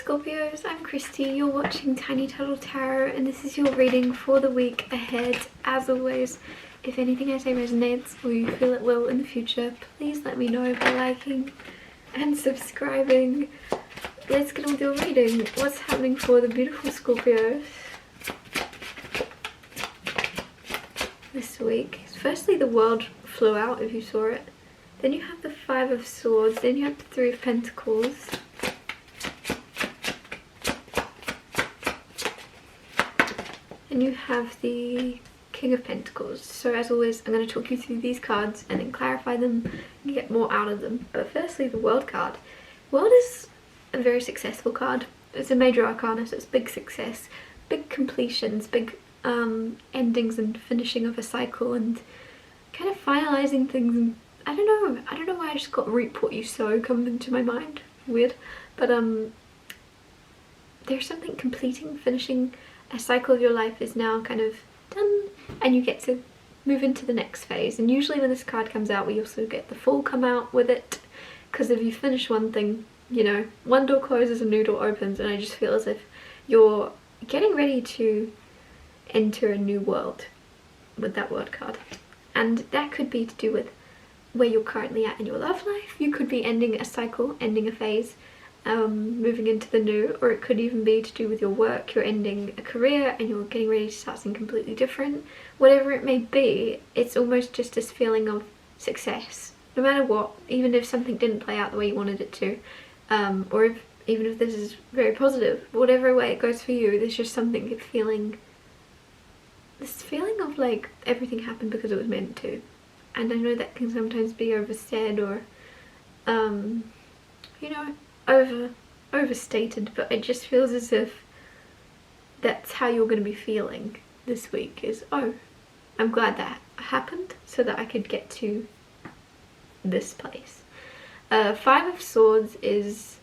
Scorpios, I'm Christy, you're watching Tiny Turtle Tarot, and this is your reading for the week ahead. As always, if anything I say resonates or you feel it will in the future, please let me know by liking and subscribing. Let's get on with your reading. What's happening for the beautiful Scorpios this week? Firstly, the world flew out, if you saw it. Then you have the Five of Swords, then you have the Three of Pentacles. And you have the King of Pentacles. So as always, I'm going to talk you through these cards and then clarify them and get more out of them. But firstly, the World card. World is a very successful card. It's a major arcana, so it's big success, big completions, big endings and finishing of a cycle and kind of finalizing things. And I don't know why I just got reap what you sow come into my mind. Weird. But there's something completing, finishing a cycle of your life is now kind of done and you get to move into the next phase. And usually when this card comes out, we also get the Fool come out with it, because if you finish one thing, you know, one door closes, a new door opens, and I just feel as if you're getting ready to enter a new world with that World card. And that could be to do with where you're currently at in your love life. You could be ending a cycle, ending a phase, moving into the new, or it could even be to do with your work. You're ending a career and you're getting ready to start something completely different. Whatever it may be, it's almost just this feeling of success, no matter what, even if something didn't play out the way you wanted it to, or even if this is very positive, whatever way it goes for you, there's just something, this feeling of like everything happened because it was meant to. And I know that can sometimes be oversaid or you know, overstated, but it just feels as if that's how you're going to be feeling this week, is, oh, I'm glad that happened so that I could get to this place. Five of Swords is,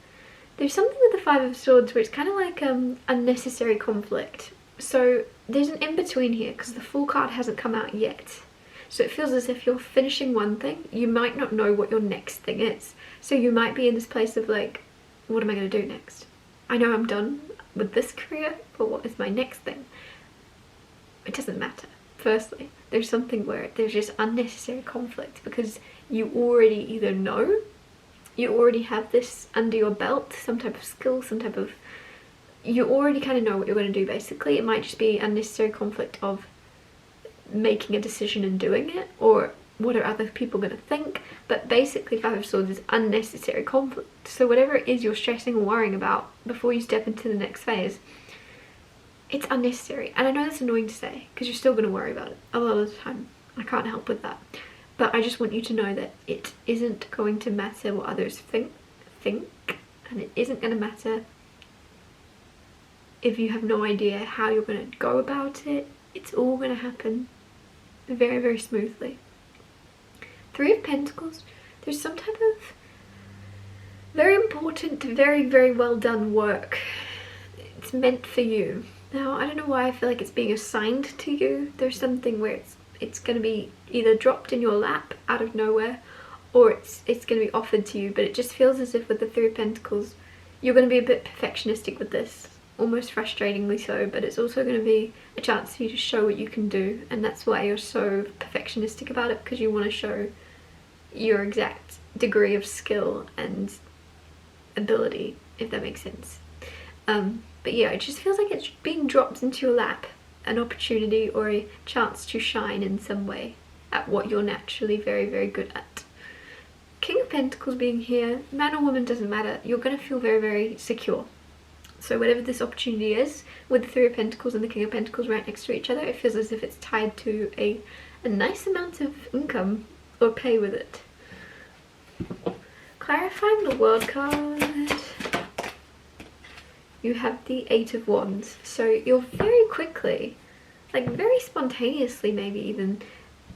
there's something with the Five of Swords where it's kind of like unnecessary conflict. So there's an in-between here because the Fool card hasn't come out yet. So it feels as if you're finishing one thing, you might not know what your next thing is. So you might be in this place of like, what am I going to do next? I know I'm done with this career, but what is my next thing? It doesn't matter. Firstly, there's something where there's just unnecessary conflict because you already either know, you already have this under your belt, some type of skill, some type of, you already kind of know what you're going to do basically. It might just be unnecessary conflict of making a decision and doing it, or what are other people going to think. But basically Five of Swords is unnecessary conflict. So whatever it is you're stressing or worrying about before you step into the next phase, it's unnecessary. And I know that's annoying to say because you're still going to worry about it a lot of the time. I can't help with that. But I just want you to know that it isn't going to matter what others think, and it isn't going to matter if you have no idea how you're going to go about it. It's all going to happen very, very smoothly. Three of Pentacles, there's some type of very important, very, very well done work. It's meant for you. Now, I don't know why I feel like it's being assigned to you. There's something where it's going to be either dropped in your lap out of nowhere, or it's going to be offered to you. But it just feels as if with the Three of Pentacles, you're going to be a bit perfectionistic with this. Almost frustratingly so, but it's also going to be a chance for you to show what you can do, and that's why you're so perfectionistic about it, because you want to show your exact degree of skill and ability, if that makes sense. But yeah, it just feels like it's being dropped into your lap, an opportunity or a chance to shine in some way at what you're naturally very, very good at. King of Pentacles being here, man or woman doesn't matter, you're going to feel very, very secure. So whatever this opportunity is, with the Three of Pentacles and the King of Pentacles right next to each other, it feels as if it's tied to a nice amount of income or pay with it. Clarifying the World card, you have the Eight of Wands. So you're very quickly, like very spontaneously maybe even,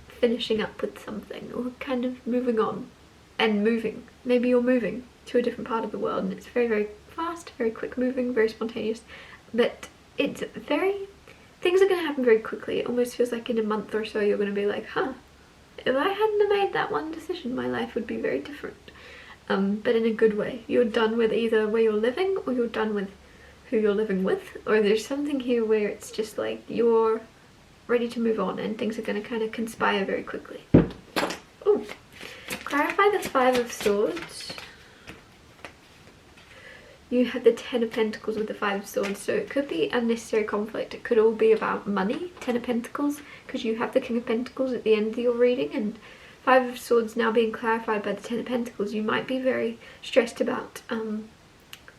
finishing up with something or kind of moving on and moving. Maybe you're moving to a different part of the world and it's very, very fast, very quick moving, very spontaneous, but it's very, things are going to happen very quickly. It almost feels like in a month or so you're going to be like, huh, if I hadn't have made that one decision, my life would be very different. but in a good way. You're done with either where you're living, or you're done with who you're living with, or there's something here where it's just like you're ready to move on and things are going to kind of conspire very quickly. Oh, clarify the Five of Swords. You have the Ten of Pentacles with the Five of Swords, so it could be unnecessary conflict. It could all be about money, Ten of Pentacles, because you have the King of Pentacles at the end of your reading, and Five of Swords now being clarified by the Ten of Pentacles. You might be very stressed about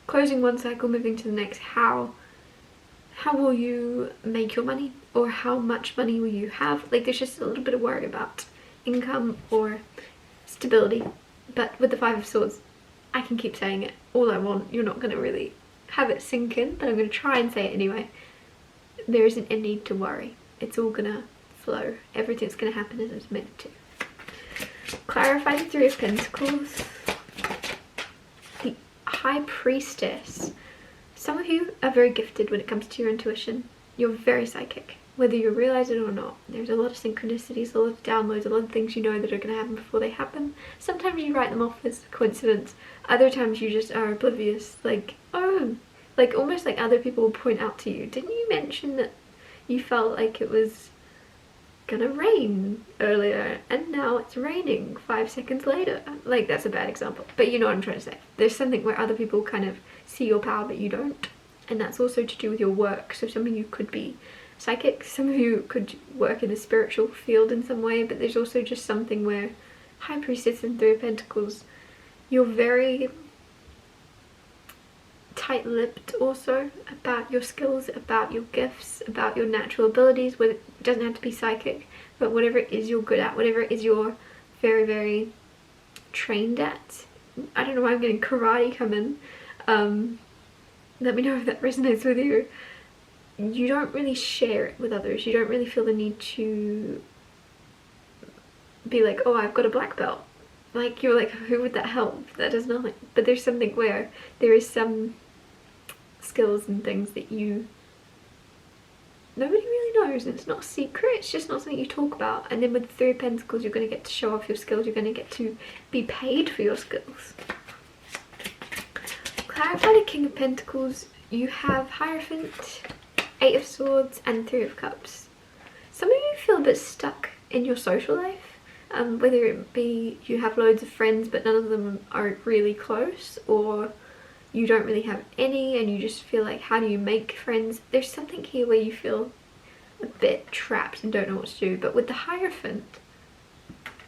closing one cycle, moving to the next. How will you make your money, or how much money will you have? Like, there's just a little bit of worry about income or stability. But with the Five of Swords, I can keep saying it all I want. You're not going to really have it sink in, but I'm going to try and say it anyway. There isn't a need to worry. It's all going to flow. Everything's going to happen as it's meant to. Clarify the Three of Pentacles. The High Priestess. Some of you are very gifted when it comes to your intuition. You're very psychic, whether you realize it or not. There's a lot of synchronicities, a lot of downloads, a lot of things you know that are going to happen before they happen. Sometimes you write them off as coincidence. Other times you just are oblivious. Like, oh, like almost like other people will point out to you, didn't you mention that you felt like it was gonna rain earlier and now it's raining 5 seconds later? Like, that's a bad example, but you know what I'm trying to say. There's something where other people kind of see your power but you don't, and that's also to do with your work. So some of you could be psychic, some of you could work in the spiritual field in some way, but there's also just something where High Priestess and Three of Pentacles, you're very tight-lipped also about your skills, about your gifts, about your natural abilities. Whether it doesn't have to be psychic, but whatever it is you're good at, whatever it is you're very, very trained at. I don't know why I'm getting karate come in. Let me know if that resonates with you. You don't really share it with others. You don't really feel the need to be like, oh, I've got a black belt. Like, you're like, who would that help? That does nothing. But there's something where there is some skills and things that nobody really knows, and it's not a secret. It's just not something you talk about. And then with the Three of Pentacles, you're going to get to show off your skills. You're going to get to be paid for your skills. Clarify the King of Pentacles. You have Hierophant, Eight of Swords, and Three of Cups. Some of you feel a bit stuck in your social life. Whether it be you have loads of friends but none of them are really close, or you don't really have any and you just feel like, how do you make friends? There's something here where you feel a bit trapped and don't know what to do. But with the Hierophant,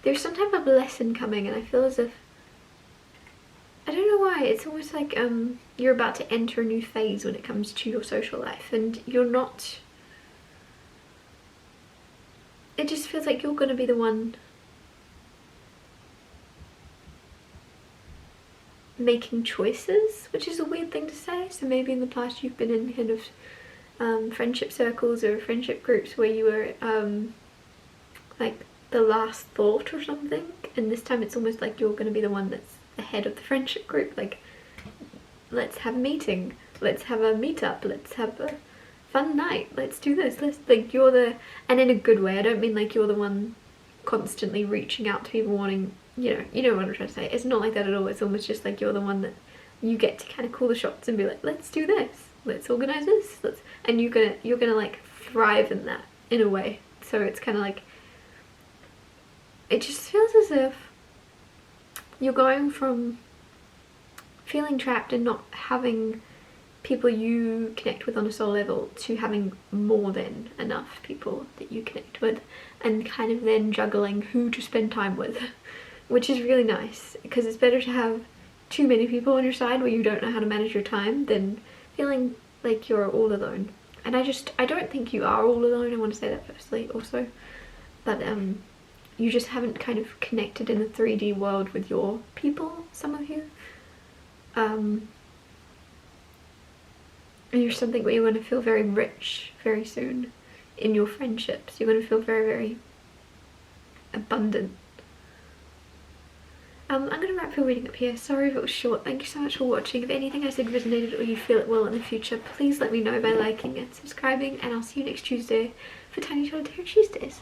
there's some type of lesson coming, and I feel as if, I don't know why, it's almost like you're about to enter a new phase when it comes to your social life, and you're not, it just feels like you're going to be the one making choices, which is a weird thing to say. So maybe in the past you've been in kind of friendship circles or friendship groups where you were like the last thought or something, and this time it's almost like you're going to be the one that's the head of the friendship group. Like, let's have a meeting, let's have a meetup, let's have a fun night, let's do this, let's, like, you're the, and in a good way. I don't mean like you're the one constantly reaching out to people wanting, you know what I'm trying to say. It's not like that at all. It's almost just like you're the one that you get to kind of call the shots and be like, let's do this, let's organize this, and you're gonna like thrive in that in a way. So it's kind of like, it just feels as if you're going from feeling trapped and not having people you connect with on a soul level to having more than enough people that you connect with, and kind of then juggling who to spend time with, which is really nice, because it's better to have too many people on your side where you don't know how to manage your time than feeling like you're all alone. And I don't think you are all alone. I want to say that firstly also, but you just haven't kind of connected in the 3D world with your people, some of you. And you're something where you're going to feel very rich very soon in your friendships. You're going to feel very, very abundant. I'm going to wrap your reading up here. Sorry if it was short. Thank you so much for watching. If anything I said resonated or you feel it will in the future, please let me know by liking and subscribing, and I'll see you next Tuesday for Tiny Tarot Tuesdays.